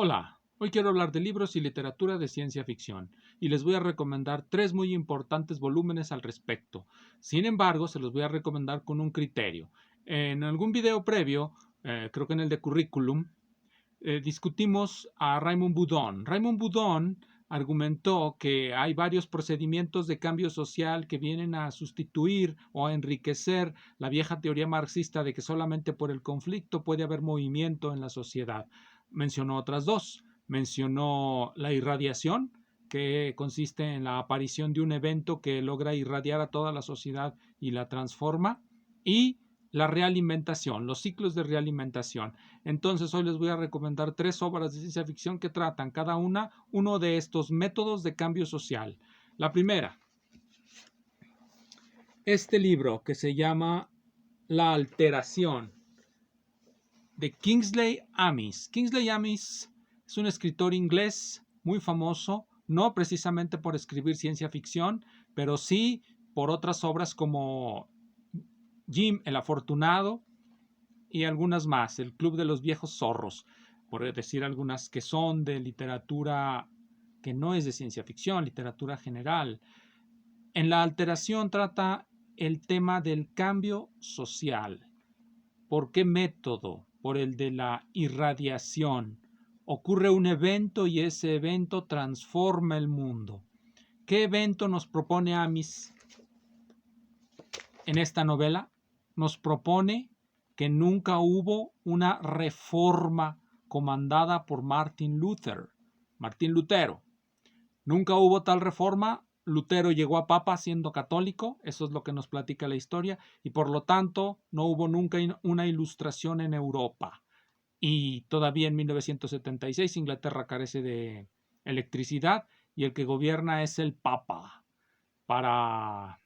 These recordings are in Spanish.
Hola, hoy quiero hablar de libros y literatura de ciencia ficción y les voy a recomendar tres muy importantes volúmenes al respecto. Sin embargo, se los voy a recomendar con un criterio. En algún video previo, creo que en el de currículum, discutimos a Raymond Boudon. Raymond Boudon argumentó que hay varios procedimientos de cambio social que vienen a sustituir o a enriquecer la vieja teoría marxista de que solamente por el conflicto puede haber movimiento en la sociedad. Mencionó otras dos. Mencionó la irradiación, que consiste en la aparición de un evento que logra irradiar a toda la sociedad y la transforma, y la realimentación, los ciclos de realimentación. Entonces hoy les voy a recomendar tres obras de ciencia ficción que tratan cada una uno de estos métodos de cambio social. La primera, este libro que se llama La alteración, de Kingsley Amis. Kingsley Amis es un escritor inglés muy famoso, no precisamente por escribir ciencia ficción, pero sí por otras obras como Jim el Afortunado y algunas más, El Club de los Viejos Zorros, por decir algunas que son de literatura que no es de ciencia ficción, literatura general. En La alteración trata el tema del cambio social. ¿Por qué método? Por el de la irradiación. Ocurre un evento y ese evento transforma el mundo. ¿Qué evento nos propone Amis en esta novela? Nos propone que nunca hubo una reforma comandada por Martín Lutero. Nunca hubo tal reforma. Lutero llegó a papa siendo católico, eso es lo que nos platica la historia, y por lo tanto no hubo nunca una ilustración en Europa. Y todavía en 1976 Inglaterra carece de electricidad y el que gobierna es el papa. Para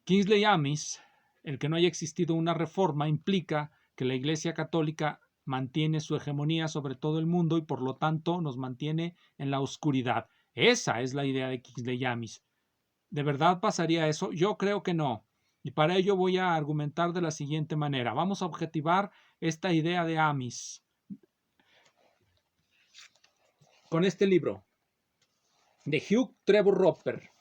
Kingsley Amis, el que no haya existido una reforma implica que la Iglesia Católica mantiene su hegemonía sobre todo el mundo y por lo tanto nos mantiene en la oscuridad. Esa es la idea de Kingsley Amis. ¿De verdad pasaría eso? Yo creo que no. Y para ello voy a argumentar de la siguiente manera. Vamos a objetivar esta idea de Amis con este libro de Hugh Trevor Roper.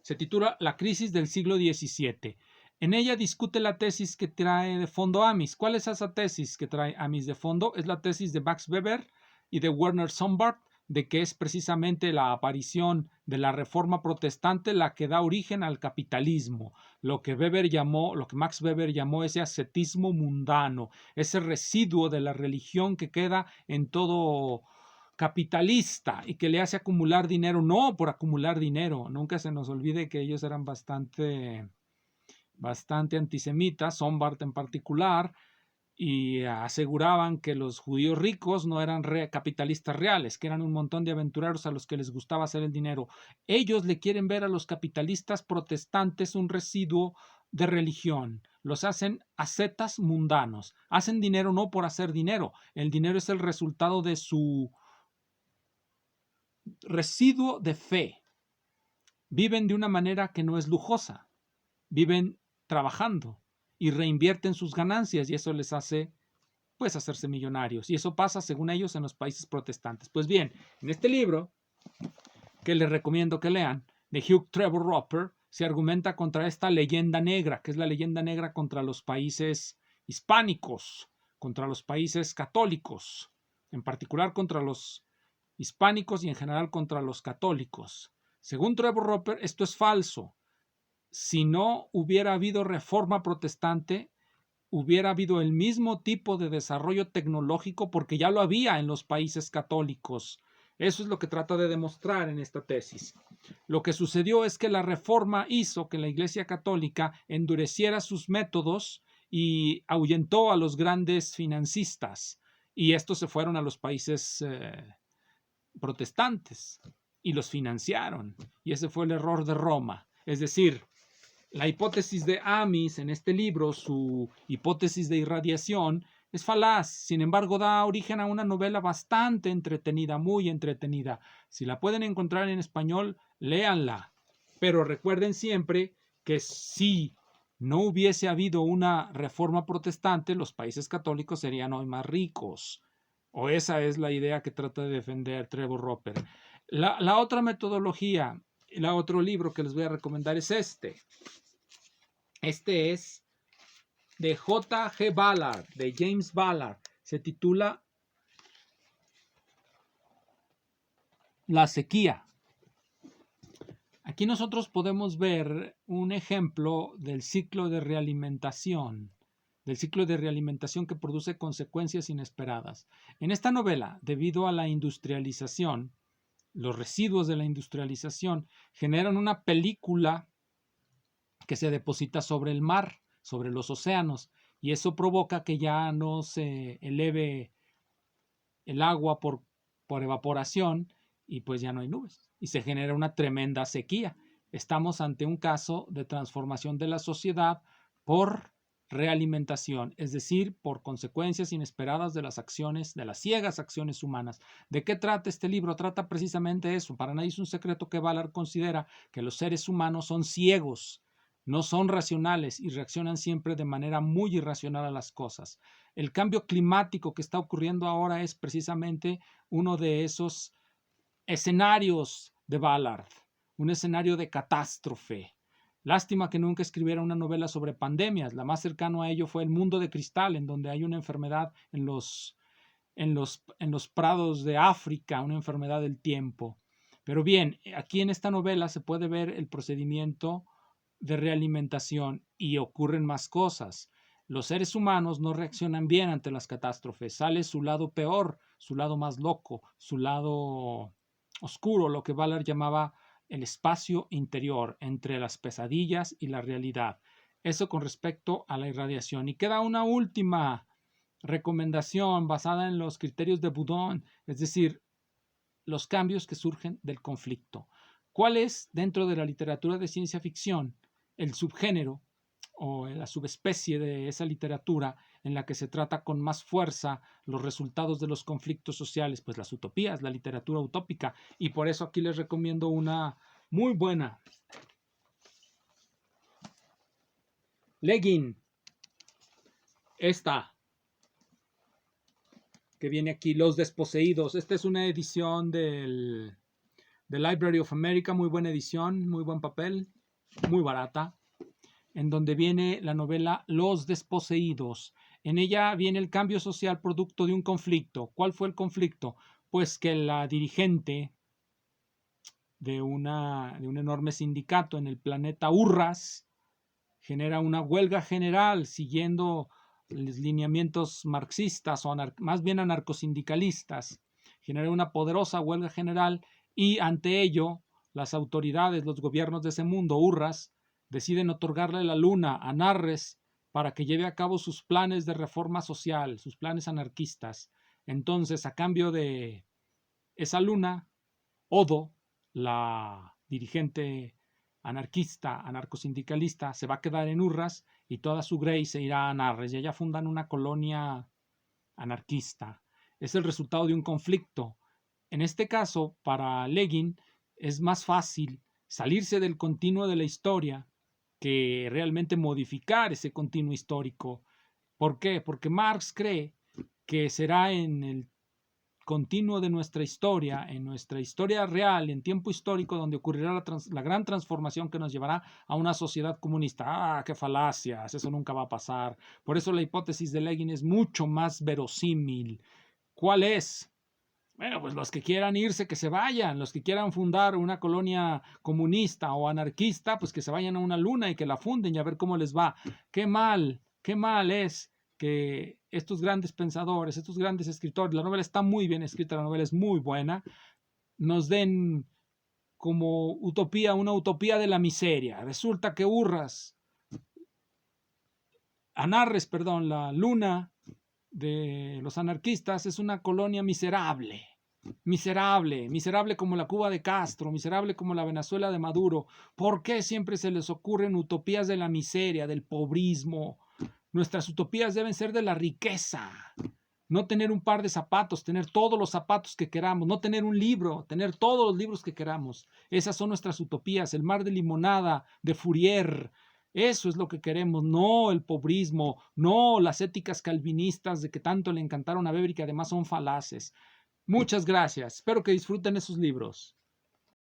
Se titula La crisis del siglo XVII. En ella discute la tesis que trae de fondo Amis. ¿Cuál es esa tesis que trae Amis de fondo? Es la tesis de Max Weber y de Werner Sombart, de que es precisamente la aparición de la reforma protestante la que da origen al capitalismo, lo que Max Weber llamó ese ascetismo mundano, ese residuo de la religión que queda en todo capitalista y que le hace acumular dinero, no por acumular dinero. Nunca se nos olvide que ellos eran bastante antisemitas, Sombart en particular, y aseguraban que los judíos ricos no eran capitalistas reales, que eran un montón de aventureros a los que les gustaba hacer el dinero. Ellos le quieren ver a los capitalistas protestantes un residuo de religión. Los hacen ascetas mundanos. Hacen dinero no por hacer dinero. El dinero es el resultado de su residuo de fe. Viven de una manera que no es lujosa. Viven trabajando y reinvierten sus ganancias y eso les hace pues hacerse millonarios. Y eso pasa, según ellos, en los países protestantes. Pues bien, en este libro, que les recomiendo que lean, de Hugh Trevor Roper, se argumenta contra esta leyenda negra, que es la leyenda negra contra los países hispánicos, contra los países católicos, en particular contra los hispánicos y en general contra los católicos. Según Trevor Roper, esto es falso. Si no hubiera habido reforma protestante, hubiera habido el mismo tipo de desarrollo tecnológico porque ya lo había en los países católicos. Eso es lo que trata de demostrar en esta tesis. Lo que sucedió es que la reforma hizo que la Iglesia Católica endureciera sus métodos y ahuyentó a los grandes financistas. Y estos se fueron a los países protestantes y los financiaron. Y ese fue el error de Roma. Es decir, la hipótesis de Amis en este libro, su hipótesis de irradiación, es falaz. Sin embargo, da origen a una novela bastante entretenida, muy entretenida. Si la pueden encontrar en español, léanla. Pero recuerden siempre que si no hubiese habido una reforma protestante, los países católicos serían hoy más ricos. O esa es la idea que trata de defender Trevor Roper. La otra metodología, el otro libro que les voy a recomendar es este. Este es de J.G. Ballard, de James Ballard. Se titula La sequía. Aquí nosotros podemos ver un ejemplo del ciclo de realimentación que produce consecuencias inesperadas. En esta novela, debido a la industrialización, los residuos de la industrialización generan una película que se deposita sobre el mar, sobre los océanos, y eso provoca que ya no se eleve el agua por evaporación y pues ya no hay nubes y se genera una tremenda sequía. Estamos ante un caso de transformación de la sociedad por realimentación, es decir, por consecuencias inesperadas de las acciones, de las ciegas acciones humanas. ¿De qué trata este libro? Trata precisamente eso. Para nadie es un secreto que Ballard considera que los seres humanos son ciegos, no son racionales y reaccionan siempre de manera muy irracional a las cosas. El cambio climático que está ocurriendo ahora es precisamente uno de esos escenarios de Ballard, un escenario de catástrofe. Lástima que nunca escribiera una novela sobre pandemias. La más cercano a ello fue El mundo de cristal, en donde hay una enfermedad en los prados de África, una enfermedad del tiempo. Pero bien, aquí en esta novela se puede ver el procedimiento de realimentación y ocurren más cosas. Los seres humanos no reaccionan bien ante las catástrofes. Sale su lado peor, su lado más loco, su lado oscuro, lo que Ballard llamaba el espacio interior entre las pesadillas y la realidad. Eso con respecto a la irradiación. Y queda una última recomendación basada en los criterios de Boudon, es decir, los cambios que surgen del conflicto. ¿Cuál es, dentro de la literatura de ciencia ficción, el subgénero o la subespecie de esa literatura en la que se trata con más fuerza los resultados de los conflictos sociales? Pues las utopías, la literatura utópica. Y por eso aquí les recomiendo una muy buena. Le Guin. Esta que viene aquí, Los Desposeídos. Esta es una edición del Library of America, muy buena edición, muy buen papel, muy barata, en donde viene la novela Los Desposeídos. En ella viene el cambio social producto de un conflicto. ¿Cuál fue el conflicto? Pues que la dirigente de un enorme sindicato en el planeta Urras genera una huelga general siguiendo los lineamientos marxistas o más bien anarcosindicalistas. Genera una poderosa huelga general y ante ello las autoridades, los gobiernos de ese mundo, Urras, deciden otorgarle la luna a Narres para que lleve a cabo sus planes de reforma social, sus planes anarquistas. Entonces, a cambio de esa luna, Odo, la dirigente anarquista, anarcosindicalista, se va a quedar en Urras y toda su grey se irá a Narres y allá fundan una colonia anarquista. Es el resultado de un conflicto. En este caso, para Le Guin, es más fácil salirse del continuo de la historia que realmente modificar ese continuo histórico. ¿Por qué? Porque Marx cree que será en el continuo de nuestra historia, en nuestra historia real, en tiempo histórico, donde ocurrirá la gran transformación que nos llevará a una sociedad comunista. ¡Ah, qué falacias! Eso nunca va a pasar. Por eso la hipótesis de Le Guin es mucho más verosímil. ¿Cuál es? Bueno, pues los que quieran irse, que se vayan. Los que quieran fundar una colonia comunista o anarquista, pues que se vayan a una luna y que la funden y a ver cómo les va. Qué mal es que estos grandes pensadores, estos grandes escritores, la novela está muy bien escrita, la novela es muy buena, nos den como utopía, una utopía de la miseria. Resulta que la luna de los anarquistas es una colonia miserable. Miserable como la Cuba de Castro, miserable como la Venezuela de Maduro. ¿Por qué siempre se les ocurren utopías de la miseria, del pobrismo? Nuestras utopías deben ser de la riqueza. No tener un par de zapatos, tener todos los zapatos que queramos. No tener un libro, tener todos los libros que queramos. Esas son nuestras utopías. El mar de limonada de Fourier, Eso es lo que queremos, no el pobrismo, no las éticas calvinistas de que tanto le encantaron a Weber y que además son falaces. Muchas gracias. Espero que disfruten esos libros.